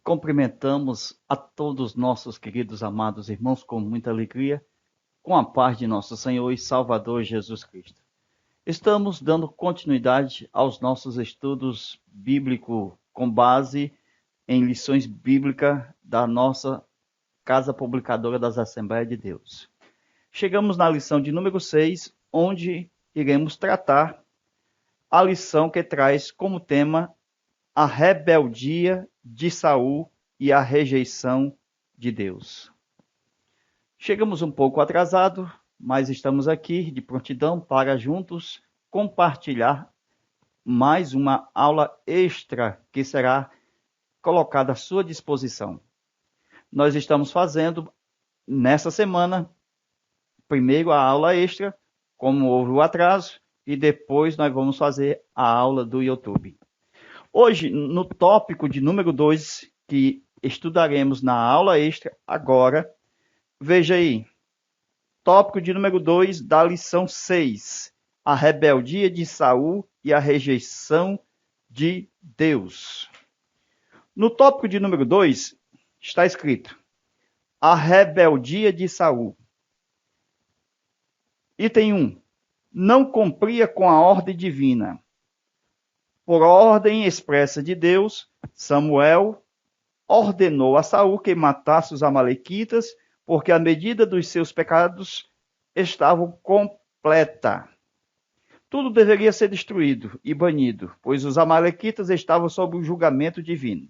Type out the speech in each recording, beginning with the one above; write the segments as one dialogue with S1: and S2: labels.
S1: Cumprimentamos a todos nossos queridos amados irmãos com muita alegria, com a paz de nosso Senhor e Salvador Jesus Cristo. Estamos dando continuidade aos nossos estudos bíblicos com base em lições bíblicas da nossa Casa Publicadora das Assembleias de Deus. Chegamos na lição de número 6, onde iremos tratar a lição que traz como tema a rebeldia de Saul e a rejeição de Deus. Chegamos um pouco atrasado, mas estamos aqui de prontidão para juntos compartilhar mais uma aula extra que será colocada à sua disposição. Nós estamos fazendo nessa semana, primeiro a aula extra, como houve o atraso, e depois nós vamos fazer a aula do YouTube. Hoje, no tópico de número 2, que estudaremos na aula extra agora, veja aí, tópico de número 2 da lição 6, a rebeldia de Saul e a rejeição de Deus. No tópico de número 2, está escrito, a rebeldia de Saul. Item 1, não cumpria com a ordem divina. Por ordem expressa de Deus, Samuel ordenou a Saul que matasse os amalequitas, porque a medida dos seus pecados estava completa. Tudo deveria ser destruído e banido, pois os amalequitas estavam sob o julgamento divino.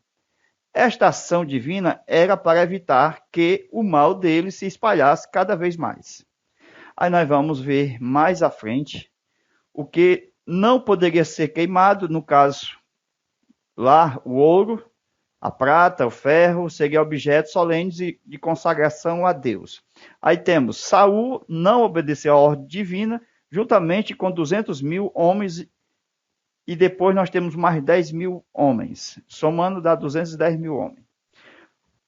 S1: Esta ação divina era para evitar que o mal deles se espalhasse cada vez mais. Aí nós vamos ver mais à frente o que não poderia ser queimado, no caso, lá o ouro, a prata, o ferro, seriam objetos solenes de consagração a Deus. Aí temos, Saul não obedeceu à ordem divina, juntamente com 200.000 homens, e depois nós temos mais 10.000 homens, somando dá 210.000 homens.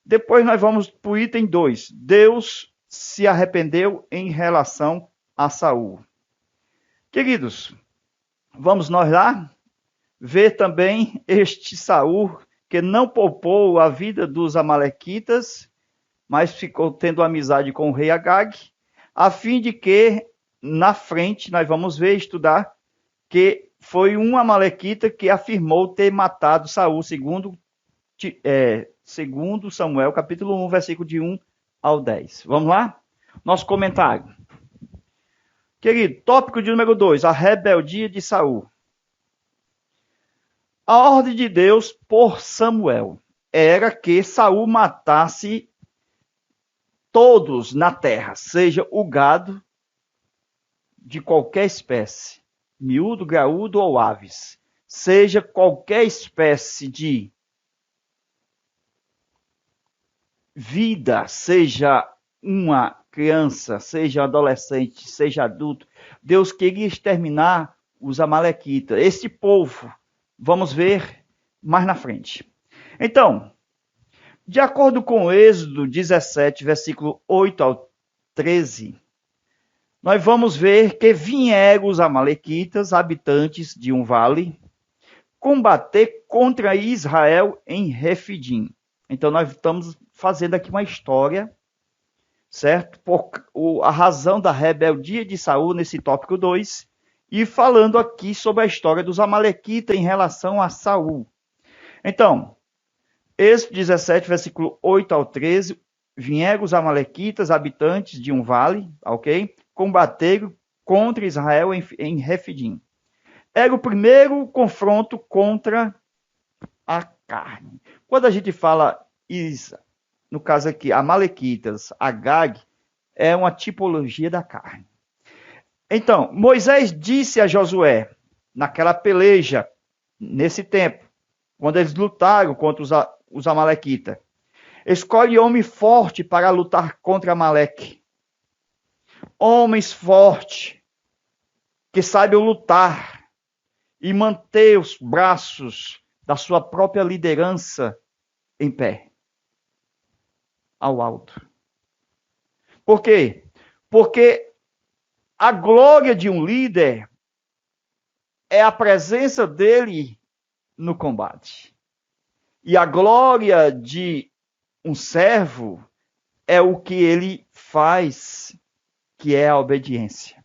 S1: Depois nós vamos para o item 2, Deus se arrependeu em relação a Saul. Queridos, vamos nós lá ver também este Saul que não poupou a vida dos amalequitas, mas ficou tendo amizade com o rei Agag, a fim de que na frente nós vamos ver, estudar, que foi um amalequita que afirmou ter matado Saul, segundo Samuel, capítulo 1, versículo de 1 ao 10. Vamos lá? Nosso comentário. Querido, tópico de número 2, a rebeldia de Saul. A ordem de Deus por Samuel era que Saul matasse todos na terra, seja o gado de qualquer espécie, miúdo, graúdo ou aves, seja qualquer espécie de vida, seja uma criança, seja adolescente, seja adulto, Deus queria exterminar os amalequitas, esse povo. Vamos ver mais na frente. Então, de acordo com Êxodo 17, versículo 8 ao 13, nós vamos ver que vieram os amalequitas, habitantes de um vale, combater contra Israel em Refidim. Então, nós estamos fazendo aqui uma história, certo? A razão da rebeldia de Saul nesse tópico 2, e falando aqui sobre a história dos amalequitas em relação a Saul. Então, Êxodo 17, versículo 8 ao 13, vieram os amalequitas, habitantes de um vale, ok? Combateram contra Israel em Refidim. Era o primeiro confronto contra a carne. Quando a gente fala isso, no caso aqui, amalequitas, Agag, é uma tipologia da carne. Então, Moisés disse a Josué, naquela peleja, nesse tempo, quando eles lutaram contra os amalequitas, escolhe homem forte para lutar contra Amaleque. Homens fortes, que saibam lutar e manter os braços da sua própria liderança em pé, ao alto. Por quê? Porque a glória de um líder é a presença dele no combate. E a glória de um servo é o que ele faz, que é a obediência.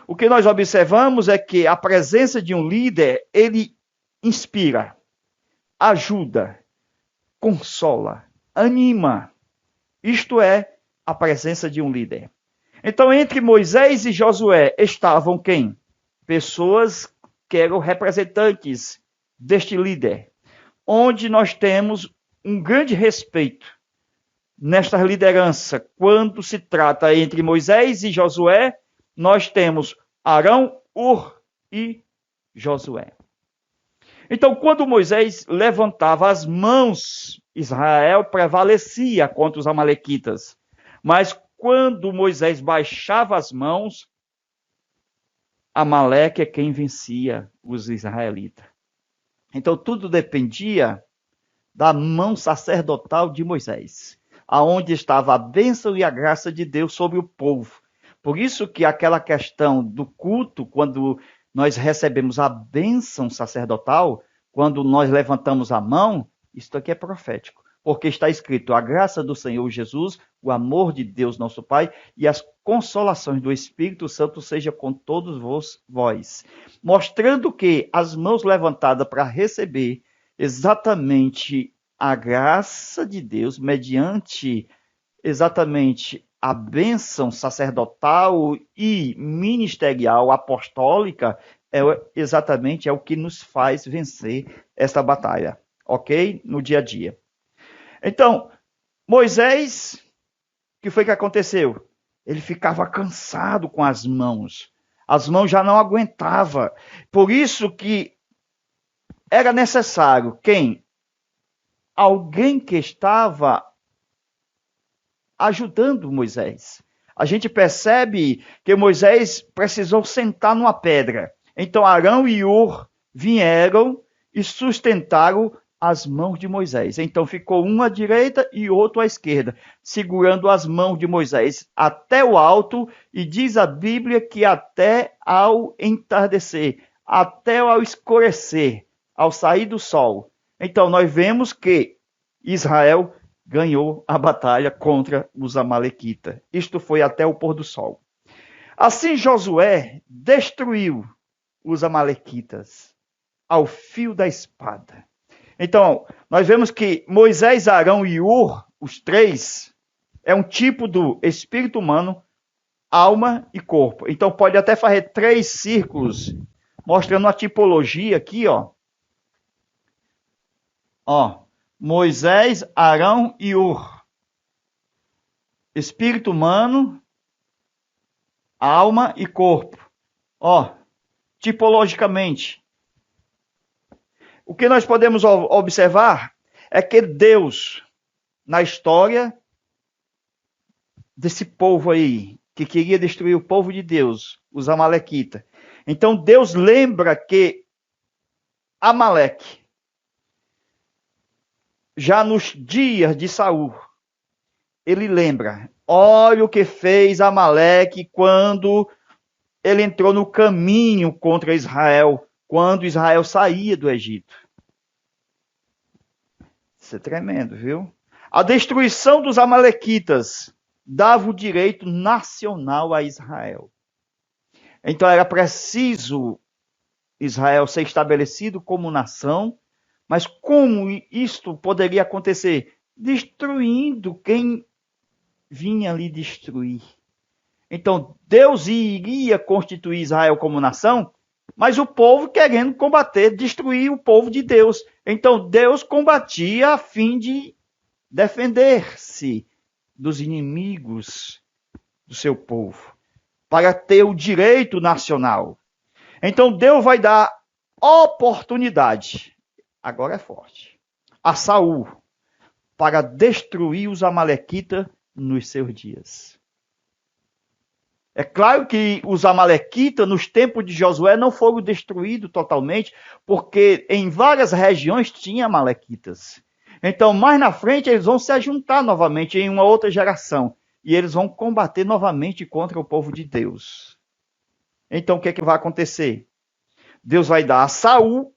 S1: O que nós observamos é que a presença de um líder, ele inspira, ajuda, consola, anima. Isto é a presença de um líder. Então, entre Moisés e Josué estavam quem? Pessoas que eram representantes deste líder, onde nós temos um grande respeito nesta liderança. Quando se trata entre Moisés e Josué, nós temos Arão, Ur e Josué. Então, quando Moisés levantava as mãos, Israel prevalecia contra os amalequitas. Mas quando Moisés baixava as mãos, Amaleque é quem vencia os israelitas. Então, tudo dependia da mão sacerdotal de Moisés, aonde estava a bênção e a graça de Deus sobre o povo. Por isso que aquela questão do culto, quando nós recebemos a bênção sacerdotal, quando nós levantamos a mão, isto aqui é profético, porque está escrito: a graça do Senhor Jesus, o amor de Deus nosso Pai e as consolações do Espírito Santo seja com todos vós, mostrando que as mãos levantadas para receber exatamente a graça de Deus, mediante exatamente a bênção sacerdotal e ministerial apostólica, exatamente o que nos faz vencer esta batalha, ok? No dia a dia. Então, Moisés, o que foi que aconteceu? Ele ficava cansado com as mãos já não aguentavam. Por isso que era necessário quem? Alguém que estava ajudando Moisés. A gente percebe que Moisés precisou sentar numa pedra. Então Arão e Ur vieram e sustentaram as mãos de Moisés. Então ficou um à direita e outro à esquerda, segurando as mãos de Moisés até o alto, e diz a Bíblia que até ao entardecer, até ao escurecer, ao sair do sol. Então nós vemos que Israel ganhou a batalha contra os amalequitas. Isto foi até o pôr do sol. Assim Josué destruiu os amalequitas ao fio da espada. Então, nós vemos que Moisés, Arão e Ur, os três, é um tipo do espírito humano, alma e corpo. Então, pode até fazer 3 círculos, mostrando a tipologia aqui, ó. Moisés, Arão e Ur. Espírito humano, alma e corpo. Tipologicamente. O que nós podemos observar é que Deus, na história desse povo aí, que queria destruir o povo de Deus, os amalequitas. Então Deus lembra que Amaleque, já nos dias de Saul, ele lembra, olha o que fez Amaleque quando ele entrou no caminho contra Israel, quando Israel saía do Egito. Isso é tremendo, viu? A destruição dos amalequitas dava o direito nacional a Israel. Então era preciso Israel ser estabelecido como nação, mas como isto poderia acontecer? Destruindo quem vinha ali destruir. Então Deus iria constituir Israel como nação, mas o povo querendo combater, destruir o povo de Deus. Então Deus combatia a fim de defender-se dos inimigos do seu povo, para ter o direito nacional. Então Deus vai dar oportunidade, agora é forte, a Saul, para destruir os amalequitas nos seus dias. É claro que os amalequitas, nos tempos de Josué, não foram destruídos totalmente, porque em várias regiões tinha amalequitas. Então, mais na frente, eles vão se ajuntar novamente em uma outra geração. E eles vão combater novamente contra o povo de Deus. Então, o que vai acontecer? Deus vai dar a Saul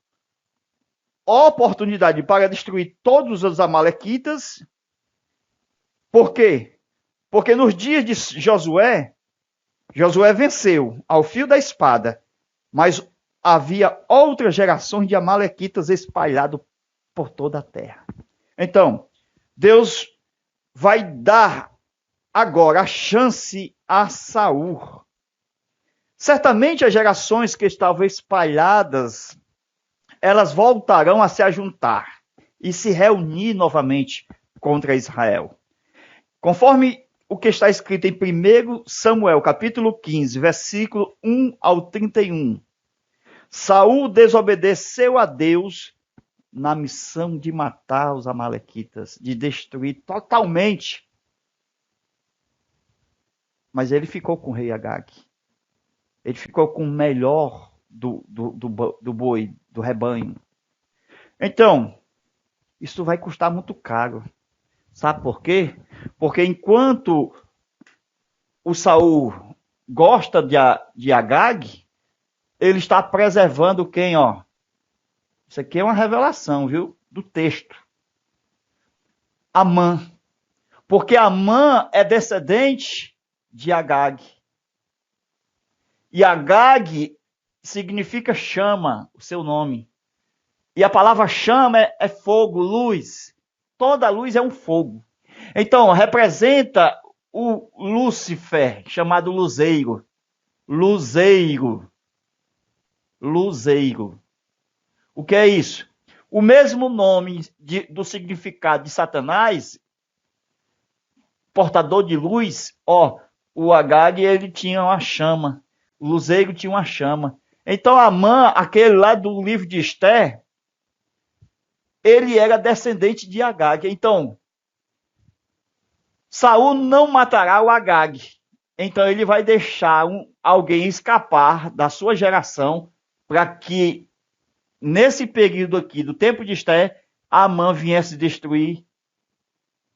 S1: oportunidade para destruir todos os amalequitas. Por quê? Porque nos dias de Josué venceu ao fio da espada, mas havia outras gerações de amalequitas espalhados por toda a terra. Então, Deus vai dar agora a chance a Saul. Certamente as gerações que estavam espalhadas, elas voltarão a se ajuntar e se reunir novamente contra Israel. Conforme o que está escrito em 1 Samuel, capítulo 15, versículo 1 ao 31. Saul desobedeceu a Deus na missão de matar os amalequitas, de destruir totalmente. Mas ele ficou com o rei Agag. Ele ficou com o melhor do boi, do rebanho. Então, isso vai custar muito caro. Sabe por quê? Porque enquanto o Saul gosta de Agag, ele está preservando quem, ó? Isso aqui é uma revelação, viu? Do texto. Amã. Porque Amã é descendente de Agag. E Agag significa chama, o seu nome. E a palavra chama é fogo, luz. Toda luz é um fogo. Então, representa o Lúcifer, chamado luzeiro. Luzeiro. Luzeiro. O que é isso? O mesmo nome do significado de Satanás, portador de luz, ó, o Agag, ele tinha uma chama. O luzeiro tinha uma chama. Então, Amã, aquele lá do livro de Esther, ele era descendente de Agag. Então, Saul não matará o Agag. Então, ele vai deixar alguém escapar da sua geração para que, nesse período aqui do tempo de Esther, Amã viesse destruir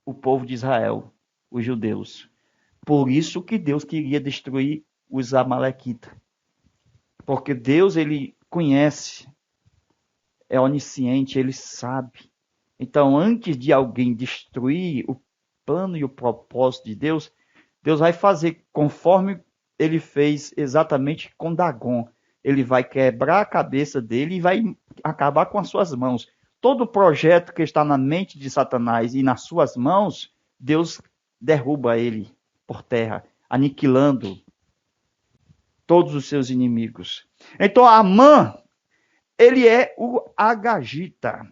S1: o povo de Israel, os judeus. Por isso que Deus queria destruir os amalequitas. Porque Deus, ele conhece, é onisciente, ele sabe. Então, antes de alguém destruir o plano e o propósito de Deus, Deus vai fazer conforme ele fez exatamente com Dagon. Ele vai quebrar a cabeça dele e vai acabar com as suas mãos. Todo projeto que está na mente de Satanás e nas suas mãos, Deus derruba ele por terra, aniquilando todos os seus inimigos. Então, Amã, ele é o agagita.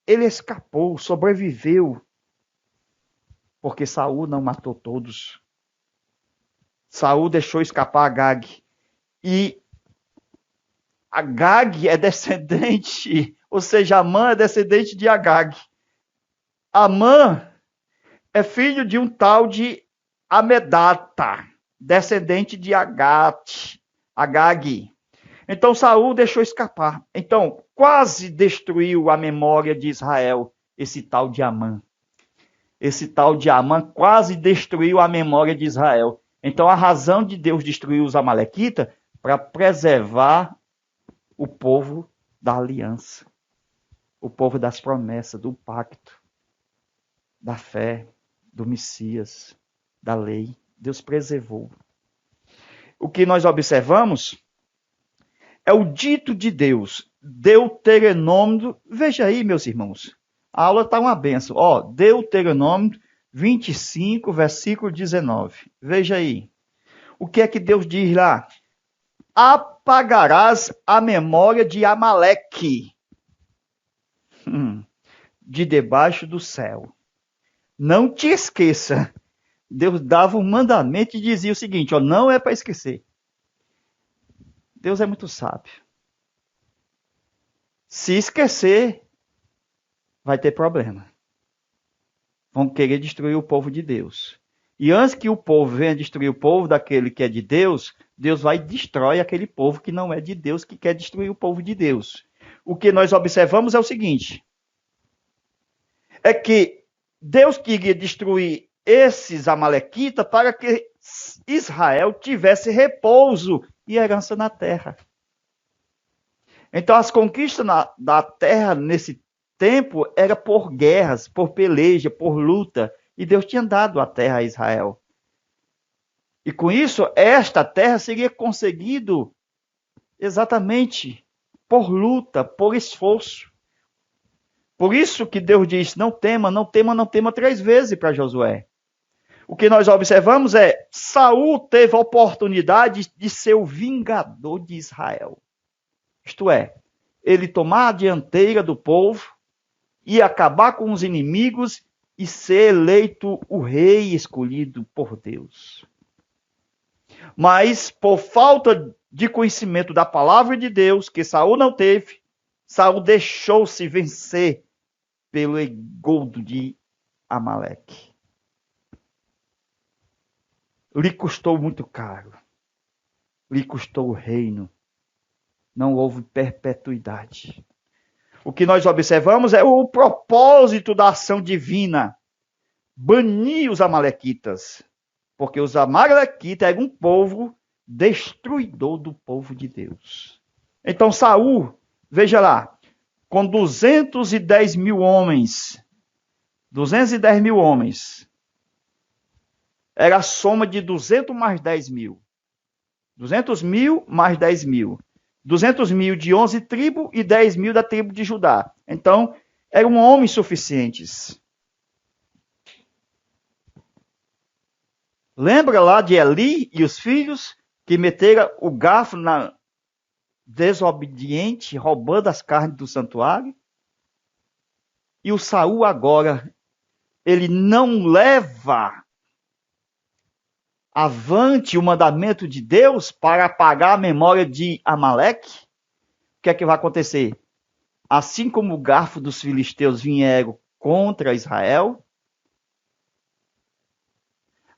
S1: Ele escapou, sobreviveu, porque Saul não matou todos. Saul deixou escapar Agag. E Agag é descendente, ou seja, Amã é descendente de Agag. Amã é filho de um tal de Amedata, descendente de Agag. Então Saul deixou escapar. Então quase destruiu a memória de Israel, esse tal de Amã. Esse tal de Amã quase destruiu a memória de Israel. Então a razão de Deus destruir os amalequitas para preservar o povo da aliança, o povo das promessas, do pacto, da fé, do Messias, da lei. Deus preservou. O que nós observamos é o dito de Deus, Deuteronômio. Veja aí, meus irmãos, a aula está uma benção. Ó, Deuteronômio 25, versículo 19. Veja aí. O que é que Deus diz lá? Apagarás a memória de Amaleque de debaixo do céu. Não te esqueça. Deus dava um mandamento e dizia o seguinte, ó, não é para esquecer. Deus é muito sábio. Se esquecer, vai ter problema. Vão querer destruir o povo de Deus. E antes que o povo venha destruir o povo daquele que é de Deus, Deus vai e destrói aquele povo que não é de Deus, que quer destruir o povo de Deus. O que nós observamos é o seguinte, é que Deus queria destruir esses amalequitas para que Israel tivesse repouso e herança na terra. Então, as conquistas da terra nesse tempo era por guerras, por peleja, por luta. E Deus tinha dado a terra a Israel. E com isso, esta terra seria conseguido exatamente por luta, por esforço. Por isso que Deus diz: não tema, não tema, não tema 3 vezes para Josué. O que nós observamos é Saul teve a oportunidade de ser o vingador de Israel. Isto é, ele tomar a dianteira do povo e acabar com os inimigos e ser eleito o rei escolhido por Deus. Mas por falta de conhecimento da palavra de Deus, que Saul não teve, Saul deixou-se vencer pelo engodo de Amaleque. Lhe custou muito caro. Lhe custou o reino. Não houve perpetuidade. O que nós observamos é o propósito da ação divina. Banir os amalequitas. Porque os amalequitas eram um povo destruidor do povo de Deus. Então Saul, veja lá, com 210 mil homens, 210 mil homens, era a soma de 200 mais 10 mil. 200 mil mais 10 mil. 200 mil de 11 tribos e 10 mil da tribo de Judá. Então, eram homens suficientes. Lembra lá de Eli e os filhos que meteram o garfo na desobediente, roubando as carnes do santuário? E o Saul agora, ele não leva avante o mandamento de Deus para apagar a memória de Amaleque? O que é que vai acontecer? Assim como o garfo dos filisteus vieram contra Israel,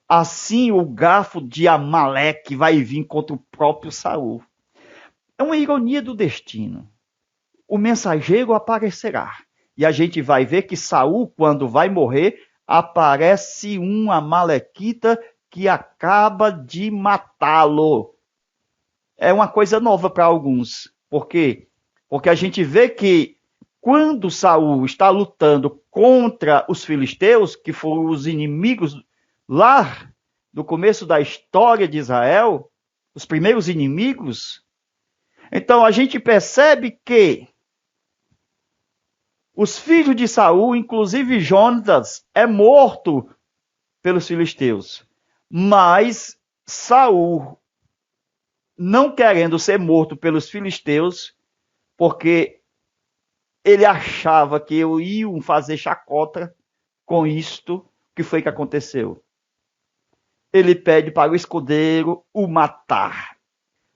S1: assim o garfo de Amaleque vai vir contra o próprio Saul. É uma ironia do destino. O mensageiro aparecerá. E a gente vai ver que Saul, quando vai morrer, aparece um amalequita que acaba de matá-lo. É uma coisa nova para alguns. Por quê? Porque a gente vê que quando Saul está lutando contra os filisteus, que foram os inimigos lá do começo da história de Israel, os primeiros inimigos, então a gente percebe que os filhos de Saul, inclusive Jonatas, é morto pelos filisteus. Mas Saul, não querendo ser morto pelos filisteus, porque ele achava que iam fazer chacota com isto, que foi que aconteceu? Ele pede para o escudeiro o matar.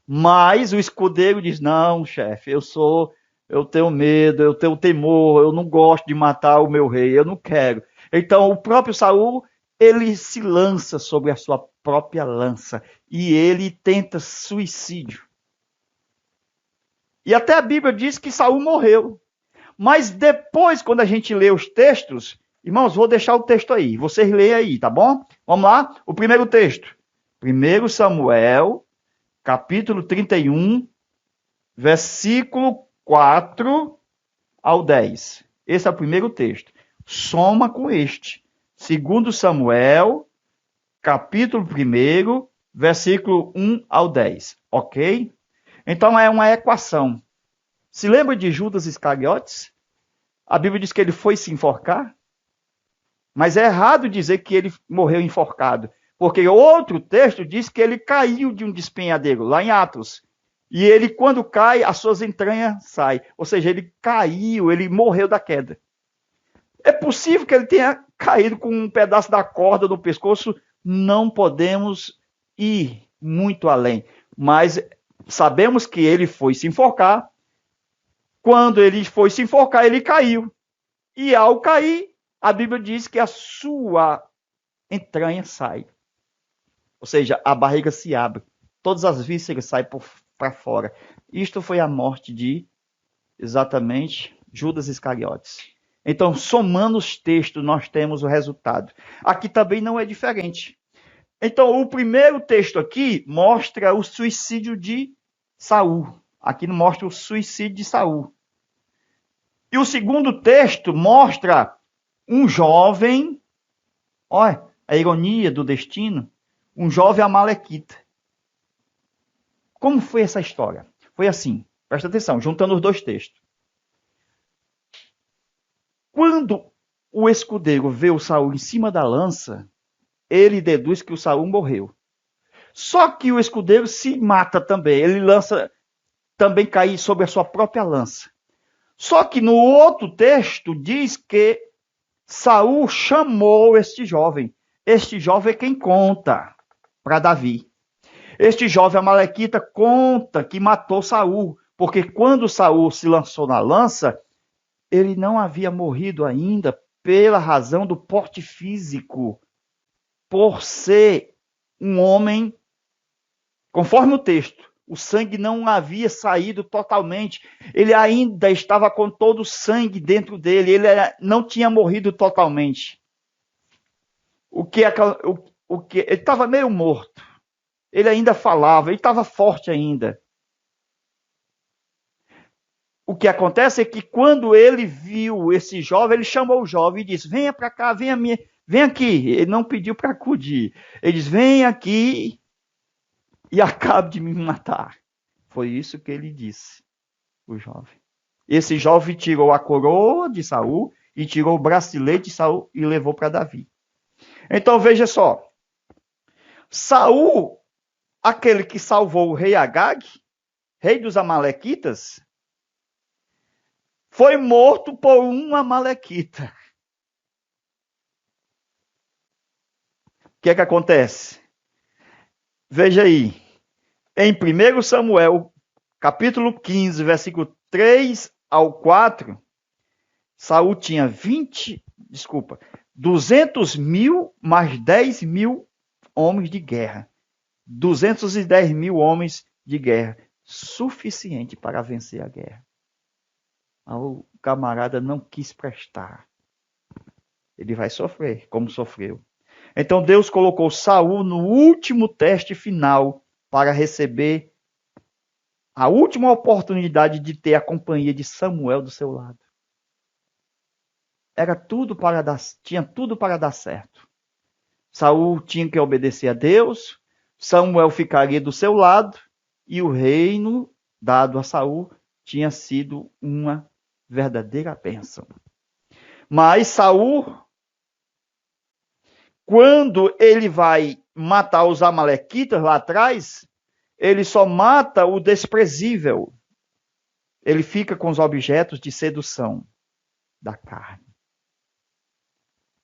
S1: Mas o escudeiro diz: não, chefe, eu tenho medo, eu tenho temor, eu não gosto de matar o meu rei, eu não quero. Então o próprio Saul, ele se lança sobre a sua própria lança e ele tenta suicídio. E até a Bíblia diz que Saul morreu. Mas depois, quando a gente lê os textos, irmãos, vou deixar o texto aí, vocês leem aí, tá bom? Vamos lá? O primeiro texto. 1 Samuel, capítulo 31, versículo 4 ao 10. Esse é o primeiro texto. Soma com este. 2 Samuel, capítulo 1, versículo 1 ao 10. Ok? Então é uma equação. Se lembra de Judas Iscariotes? A Bíblia diz que ele foi se enforcar. Mas é errado dizer que ele morreu enforcado. Porque outro texto diz que ele caiu de um despenhadeiro, lá em Atos. E ele, quando cai, as suas entranhas saem. Ou seja, ele caiu, ele morreu da queda. É possível que ele tenha caído com um pedaço da corda no pescoço? Não podemos ir muito além. Mas sabemos que ele foi se enforcar. Quando ele foi se enforcar, ele caiu. E ao cair, a Bíblia diz que a sua entranha sai. Ou seja, a barriga se abre. Todas as vísceras saem para fora. Isto foi a morte de, exatamente, Judas Iscariotes. Então, somando os textos, nós temos o resultado. Aqui também não é diferente. Então, o primeiro texto aqui mostra o suicídio de Saul. Aqui não mostra o suicídio de Saul. E o segundo texto mostra um jovem, olha a ironia do destino, um jovem amalequita. Como foi essa história? Foi assim, presta atenção, juntando os dois textos. Quando o escudeiro vê o Saul em cima da lança, ele deduz que o Saul morreu. Só que o escudeiro se mata também, ele lança também cair sobre a sua própria lança. Só que no outro texto diz que Saul chamou este jovem. Este jovem é quem conta para Davi. Este jovem amalequita conta que matou Saul, porque quando Saul se lançou na lança, ele não havia morrido ainda pela razão do porte físico, por ser um homem, conforme o texto, o sangue não havia saído totalmente, ele ainda estava com todo o sangue dentro dele, ele não tinha morrido totalmente. Ele estava meio morto, ele ainda falava, ele estava forte ainda. O que acontece é que quando ele viu esse jovem, ele chamou o jovem e disse: venha para cá, vem aqui. Ele não pediu para acudir. Ele disse: vem aqui e acabe de me matar. Foi isso que ele disse, o jovem. Esse jovem tirou a coroa de Saul e tirou o bracelete de Saul e levou para Davi. Então veja só. Saul, aquele que salvou o rei Agag, rei dos amalequitas, foi morto por um amalequita. O que é que acontece? Veja aí. Em 1 Samuel, capítulo 15, versículo 3 ao 4, Saul tinha 200 mil mais 10 mil homens de guerra. 210 mil homens de guerra. Suficiente para vencer a guerra. O camarada não quis prestar. Ele vai sofrer, como sofreu. Então Deus colocou Saul no último teste final para receber a última oportunidade de ter a companhia de Samuel do seu lado. Tinha tudo para dar certo. Saul tinha que obedecer a Deus, Samuel ficaria do seu lado e o reino dado a Saul tinha sido uma verdadeira bênção. Mas Saul, quando ele vai matar os amalequitas lá atrás, ele só mata o desprezível. Ele fica com os objetos de sedução da carne.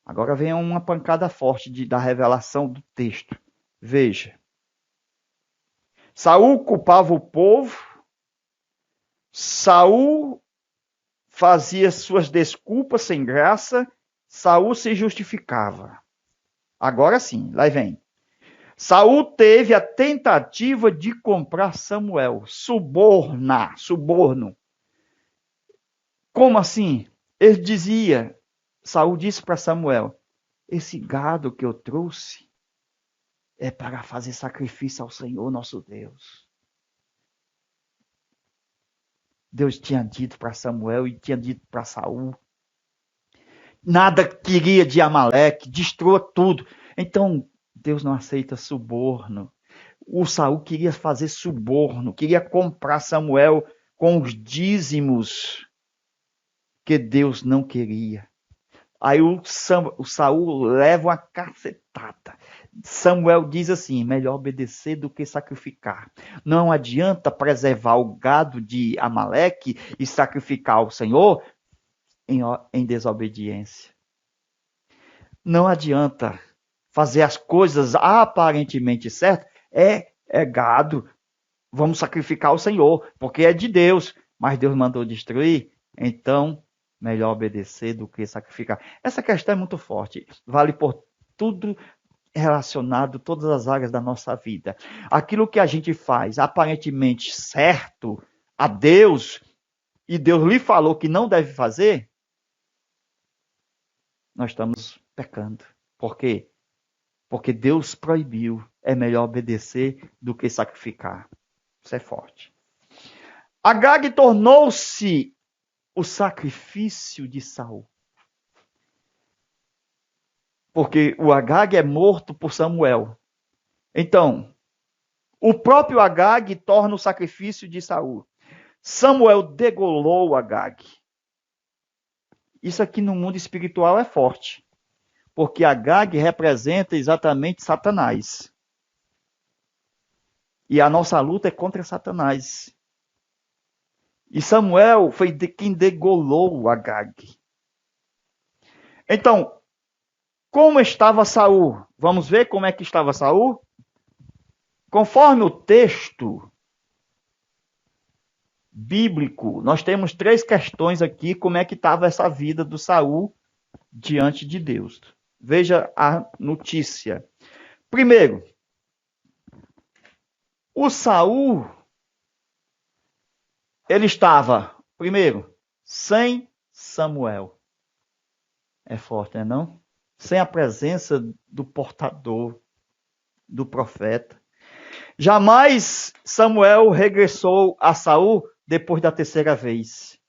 S1: Agora vem uma pancada forte da revelação do texto. Veja. Saul culpava o povo. Saul fazia suas desculpas sem graça. Saul se justificava. Agora sim, lá vem. Saul teve a tentativa de comprar Samuel. Suborno. Como assim? Ele dizia, Saul disse para Samuel: esse gado que eu trouxe é para fazer sacrifício ao Senhor nosso Deus. Deus tinha dito para Samuel e tinha dito para Saul. Nada queria de Amaleque, destrua tudo. Então, Deus não aceita suborno. O Saul queria fazer suborno, queria comprar Samuel com os dízimos que Deus não queria. Aí o Saul leva uma cacetada. Samuel diz assim: melhor obedecer do que sacrificar. Não adianta preservar o gado de Amaleque e sacrificar ao Senhor em desobediência. Não adianta fazer as coisas aparentemente certas. É gado. Vamos sacrificar ao Senhor, porque é de Deus. Mas Deus mandou destruir. Então, melhor obedecer do que sacrificar. Essa questão é muito forte. Vale por tudo relacionado, todas as áreas da nossa vida. Aquilo que a gente faz aparentemente certo a Deus, e Deus lhe falou que não deve fazer, nós estamos pecando. Por quê? Porque Deus proibiu. É melhor obedecer do que sacrificar. Isso é forte. Agag tornou-se o sacrifício de Saul. Porque o Agag é morto por Samuel. Então, o próprio Agag torna o sacrifício de Saul. Samuel degolou Agag. Isso aqui no mundo espiritual é forte. Porque Agag representa exatamente Satanás. E a nossa luta é contra Satanás. E Samuel foi quem degolou Agag. Então, como estava Saul? Vamos ver como é que estava Saul? Conforme o texto bíblico, nós temos 3 questões aqui, como é que estava essa vida do Saul diante de Deus. Veja a notícia. Primeiro, o Saul, ele estava, primeiro, sem Samuel. É forte, não? Sem a presença do portador, do profeta. Jamais Samuel regressou a Saul depois da 3ª vez.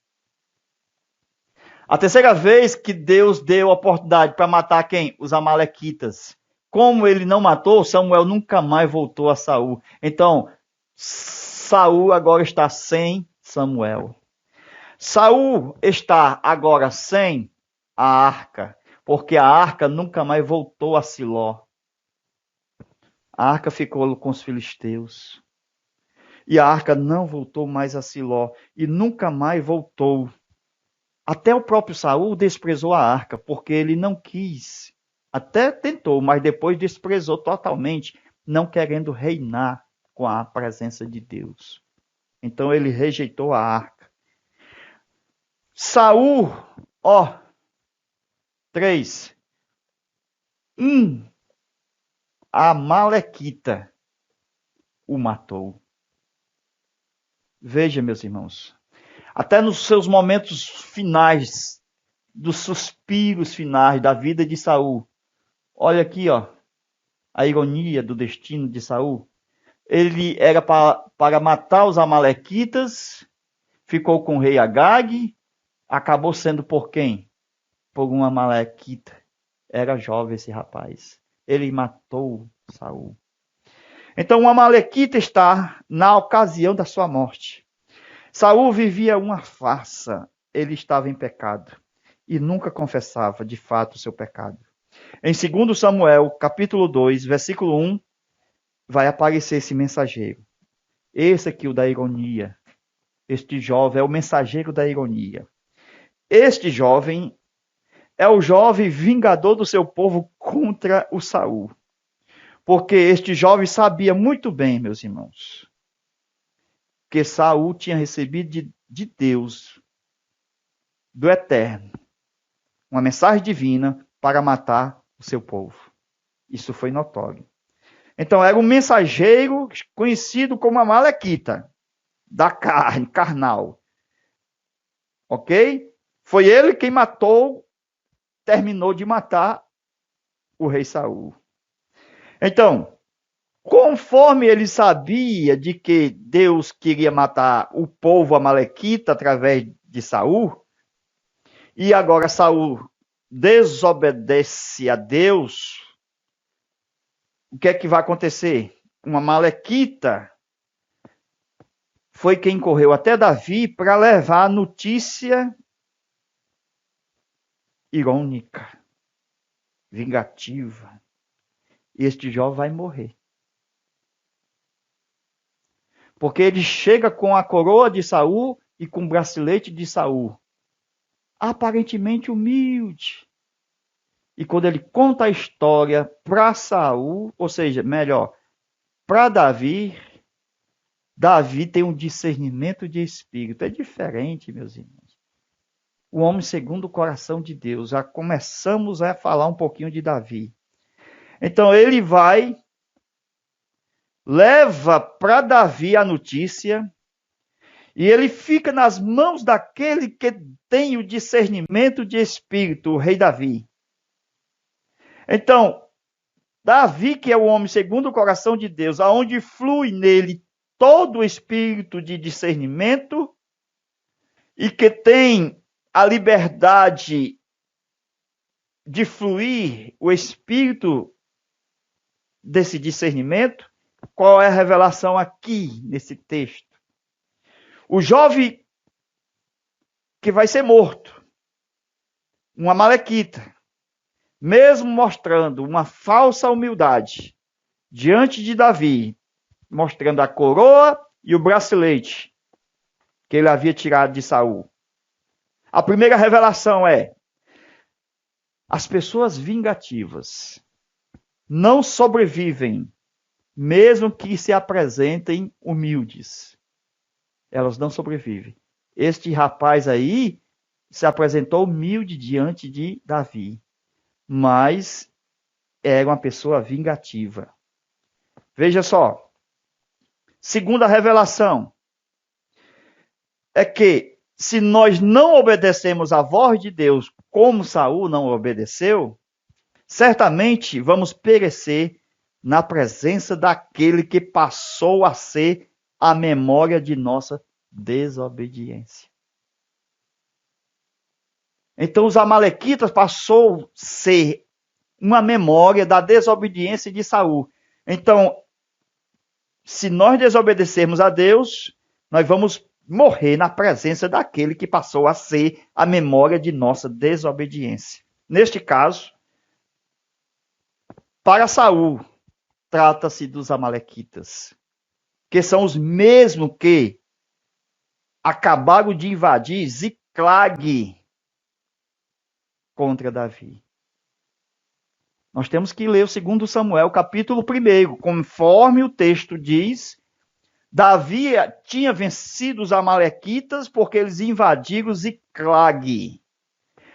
S1: A 3ª vez que Deus deu a oportunidade para matar quem? Os amalequitas. Como ele não matou, Samuel nunca mais voltou a Saul. Então, Saul agora está sem Samuel. Saul está agora sem a arca, porque a arca nunca mais voltou a Siló. A arca ficou com os filisteus. E a arca não voltou mais a Siló. E nunca mais voltou. Até o próprio Saul desprezou a arca, porque ele não quis. Até tentou, mas depois desprezou totalmente, não querendo reinar com a presença de Deus. Então ele rejeitou a arca. Saul, 3. A Amalequita o matou. Veja, meus irmãos, até nos seus momentos finais, dos suspiros finais da vida de Saul, olha aqui, a ironia do destino de Saul. Ele era para matar os amalequitas, ficou com o rei Agag, acabou sendo por quem? Por um amalequita. Era jovem esse rapaz. Ele matou Saul. Então, o amalequita está na ocasião da sua morte. Saul vivia uma farsa. Ele estava em pecado e nunca confessava de fato o seu pecado. Em 2 Samuel, capítulo 2, versículo 1, vai aparecer esse mensageiro. Esse aqui, o da ironia. Este jovem é o mensageiro da ironia. Este jovem é o jovem vingador do seu povo contra o Saul. Porque este jovem sabia muito bem, meus irmãos, que Saul tinha recebido de Deus, do Eterno, uma mensagem divina para matar o seu povo. Isso foi notório. Então, era um mensageiro conhecido como Amalequita, da carne, carnal. Ok? Foi ele quem terminou de matar o rei Saul. Então, conforme ele sabia de que Deus queria matar o povo amalequita através de Saul, e agora Saul desobedece a Deus, o que é que vai acontecer? Uma amalequita foi quem correu até Davi para levar a notícia irônica, vingativa. Este jovem vai morrer. Porque ele chega com a coroa de Saul e com o bracelete de Saul. Aparentemente humilde. E quando ele conta a história para Saul, ou seja, melhor, para Davi, Davi tem um discernimento de espírito. É diferente, meus irmãos. O homem segundo o coração de Deus. Já começamos a falar um pouquinho de Davi. Então ele leva para Davi a notícia, e ele fica nas mãos daquele que tem o discernimento de espírito, o rei Davi. Então, Davi, que é o homem segundo o coração de Deus, aonde flui nele todo o espírito de discernimento e que tem a liberdade de fluir o espírito desse discernimento. Qual é a revelação aqui nesse texto? O jovem que vai ser morto, um amalequita, mesmo mostrando uma falsa humildade diante de Davi, mostrando a coroa e o bracelete que ele havia tirado de Saul. A primeira revelação é: as pessoas vingativas não sobrevivem, mesmo que se apresentem humildes. Elas não sobrevivem. Este rapaz aí se apresentou humilde diante de Davi, mas era uma pessoa vingativa. Veja só. Segunda revelação é que se nós não obedecemos à voz de Deus como Saul não obedeceu, certamente vamos perecer na presença daquele que passou a ser a memória de nossa desobediência. Então os amalequitas passou a ser uma memória da desobediência de Saul. Então, se nós desobedecermos a Deus, nós vamos morrer na presença daquele que passou a ser a memória de nossa desobediência. Neste caso, para Saul, trata-se dos amalequitas, que são os mesmos que acabaram de invadir Ziclag contra Davi. Nós temos que ler o 2 Samuel, capítulo 1. Conforme o texto diz, Davi tinha vencido os amalequitas porque eles invadiram Ziclag.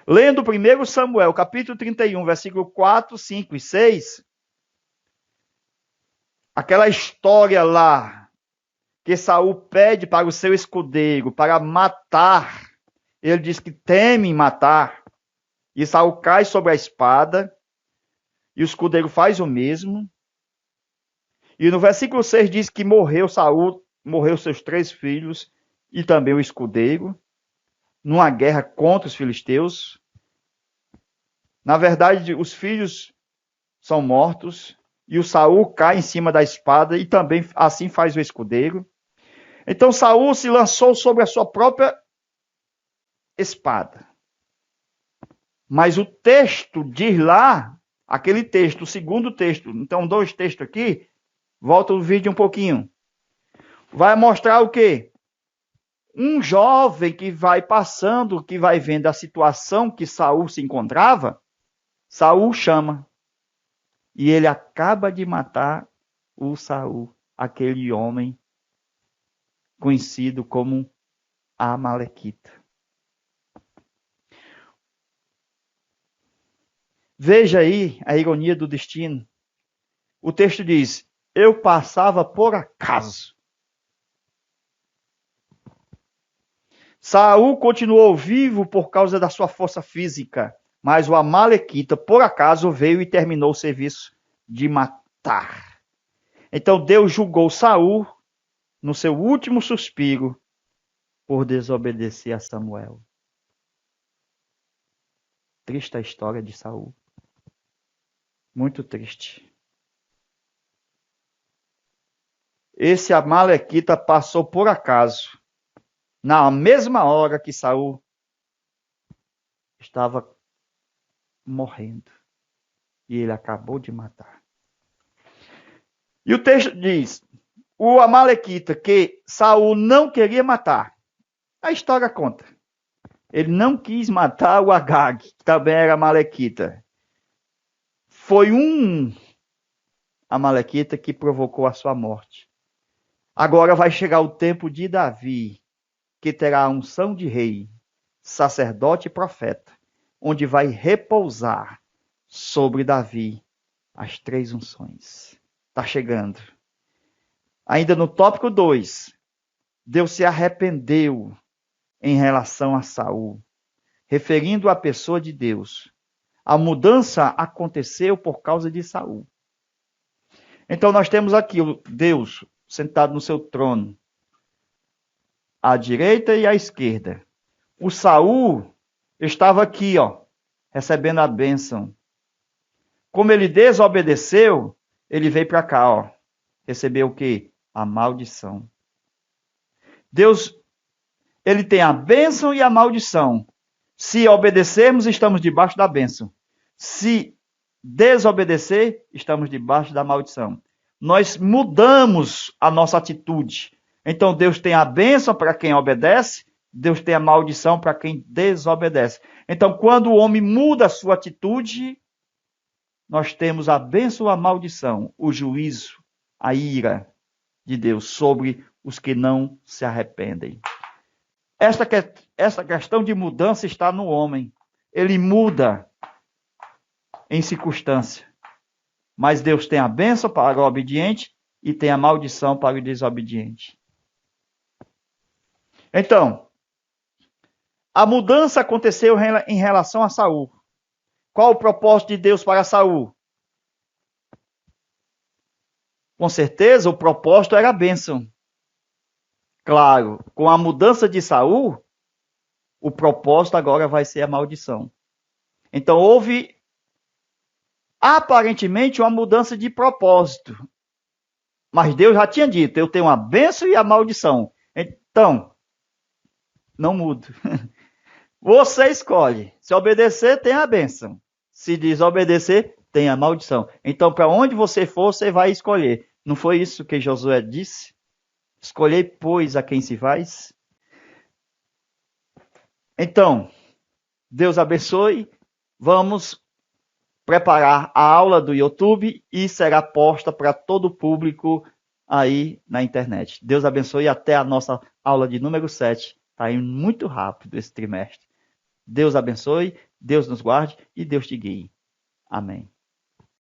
S1: Lendo 1 Samuel, capítulo 31, versículo 4, 5 e 6, aquela história lá, que Saul pede para o seu escudeiro para matar, ele diz que teme matar, e Saul cai sobre a espada, e o escudeiro faz o mesmo. E no versículo 6 diz que morreu Saul, morreu seus 3 filhos, e também o escudeiro, numa guerra contra os filisteus. Na verdade, os filhos são mortos, e o Saul cai em cima da espada, e também assim faz o escudeiro. Então Saul se lançou sobre a sua própria espada. Mas o texto diz lá, aquele texto, o segundo texto, então 2 textos aqui, volta o vídeo um pouquinho. Vai mostrar o quê? Um jovem que vai passando, que vai vendo a situação que Saul se encontrava, Saul chama. E ele acaba de matar o Saul, aquele homem conhecido como Amalequita. Veja aí a ironia do destino. O texto diz: eu passava por acaso. Saul continuou vivo por causa da sua força física, mas o Amalequita, por acaso, veio e terminou o serviço de matar. Então Deus julgou Saul no seu último suspiro por desobedecer a Samuel. Triste a história de Saul. Muito triste. Esse Amalequita passou por acaso, na mesma hora que Saul estava morrendo. E ele acabou de matar. E o texto diz: o Amalequita que Saul não queria matar. A história conta. Ele não quis matar o Agag, que também era Amalequita. Foi um Amalequita que provocou a sua morte. Agora vai chegar o tempo de Davi, que terá a unção de rei, sacerdote e profeta, onde vai repousar sobre Davi as 3 unções. Está chegando. Ainda no tópico 2, Deus se arrependeu em relação a Saul, referindo à pessoa de Deus. A mudança aconteceu por causa de Saul. Então nós temos aqui Deus sentado no seu trono, à direita e à esquerda. O Saul estava aqui, recebendo a bênção. Como ele desobedeceu, ele veio para cá, recebeu o quê? A maldição. Deus, ele tem a bênção e a maldição. Se obedecermos, estamos debaixo da bênção. Se desobedecer, estamos debaixo da maldição. Nós mudamos a nossa atitude. Então, Deus tem a bênção para quem obedece, Deus tem a maldição para quem desobedece. Então, quando o homem muda a sua atitude, nós temos a bênção ou a maldição, o juízo, a ira de Deus sobre os que não se arrependem. Esta questão de mudança está no homem. Ele muda em circunstância. Mas Deus tem a bênção para o obediente e tem a maldição para o desobediente. Então, a mudança aconteceu em relação a Saul. Qual o propósito de Deus para Saul? Com certeza, o propósito era a bênção. Claro, com a mudança de Saul, o propósito agora vai ser a maldição. Então, houve aparentemente uma mudança de propósito. Mas Deus já tinha dito, eu tenho a bênção e a maldição. Então, não mudo. Você escolhe. Se obedecer, tem a bênção. Se desobedecer, tem a maldição. Então, para onde você for, você vai escolher. Não foi isso que Josué disse? Escolhei, pois, a quem se faz. Então, Deus abençoe. Vamos preparar a aula do YouTube e será posta para todo o público aí na internet. Deus abençoe, até a nossa aula de número 7. Está indo muito rápido esse trimestre. Deus abençoe, Deus nos guarde e Deus te guie. Amém.